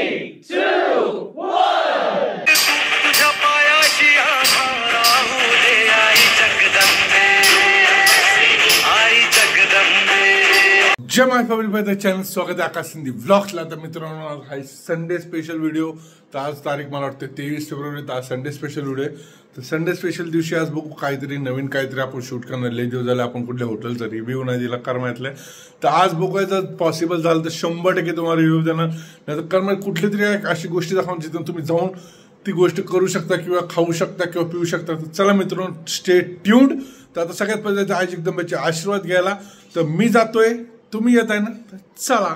3, 2, 1. तुझ्या पायाशी आभार राहू दे आई जगदंबे, आई जगदंबे. जय माय फॅमिली बाय द चॅनल. स्वागत आहे आकाश सिंधी व्लॉग्सला. तर मित्रांनो, हा संडे स्पेशल व्हिडिओ. तर आज तारीख मला वाटते 23 फेब्रुवारी. तर आज संडे स्पेशल व्हिडिओ आहे. तर संडे स्पेशल दिवशी आज बघू काहीतरी नवीन, काहीतरी आपण शूट करणार. लई दिवस झाले आपण कुठल्या हॉटेलचा रिव्ह्यू नाही दिला करमातल्या. तर आज बघूया, पॉसिबल झालं तर 100% तुम्हाला रिव्ह्यू देणार. नाही तर करमात कुठली तरी अशी गोष्टी दाखवून जिथून तुम्ही जाऊन ती गोष्ट करू शकता किंवा खाऊ शकता किंवा पिऊ शकता. तर चला मित्रांनो, स्टे ट्यून्ड. तर आता सगळ्यात पहिले आई जगदंबेचे आशीर्वाद घ्यायला तर मी जातोय. तुम्ही येत आहे ना, तर चला.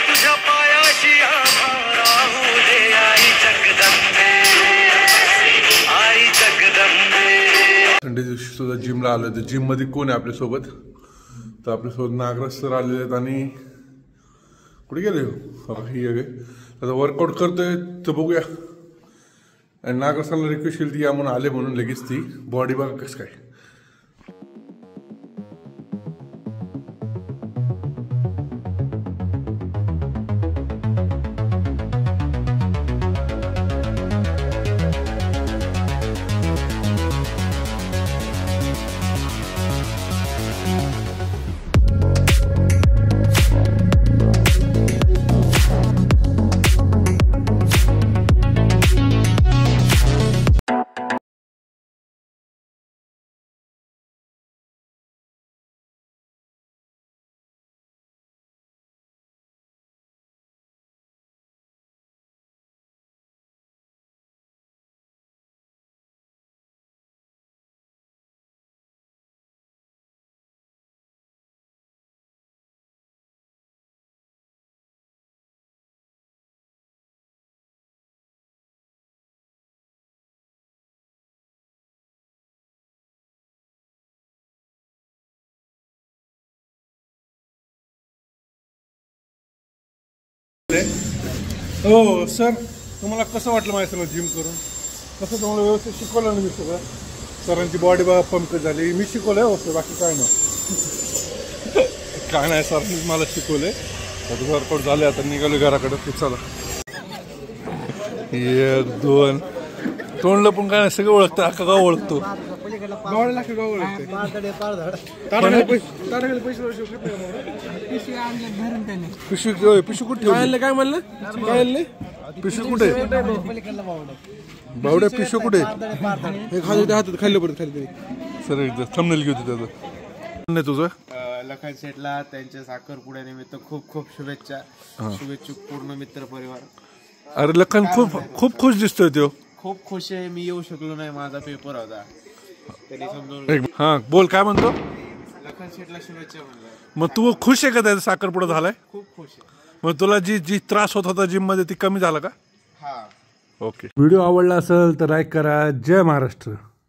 तुझ्या पायाशी आभार राहू दे आई जगदंबे, आई जगदंबे. संडे दिवशी सुद्धा जिमला आलो. तर जिम मध्ये कोण आहे आपल्यासोबत? तर आपल्यासोबत नागराज सर आलेले आहेत. आणि कुठे गेले हो? आता वर्कआउट करतोय तर बघूया. आणि नागराजला रिक्वेस्ट केली ती या म्हणून आले, म्हणून लगेच ती बॉडी बघा कसं काय. हो सर, तुम्हाला कसं वाटलं माझ्या सगळं जिम करून? कसं तुम्हाला व्यवस्थित शिकवलं ना मी सगळं? सरांची बॉडी बघा पंक झाली. मी शिकवलंय हो सर, बाकी काय ना काय नाही. सरांनीच मला शिकवलंय. आता वर्कआउट झाले, आता निघालो घराकडे. ते चला. 1 2 तोंडलं पण काय नाही, सगळं ओळखतं. अख्खा गाव ओळखतो. पिशू कुठे काय म्हणलं? काय आणले? पिशू कुठे? बावड्या पिशू कुठे? खाली हातात खाल्लं पडत खाली. सर एकदा थंबनेल घेऊ त्याचं. नाही तुझं लखन शेठला त्यांच्या साखरपुड्यानिमित्त खूप खूप शुभेच्छा. शुभेच्छुक पूर्ण मित्र परिवार. अरे लखन खूप खुश दिसतोय तो. खूप खुश आहे. मी येऊ शकलो नाही, माझा पेपर होता. त्यांनी समजून. हा बोल, काय म्हणतो? लखन शेठला शुभेच्छा म्हणलं. मग तू खुश आहे का त्याचा साखरपुडा झालाय? खूप खुश आहे. मग तुला जी त्रास होत होता जिम मध्ये ती कमी झाला का? हा. ओके. व्हिडिओ आवडला असेल तर लाईक करा. जय महाराष्ट्र.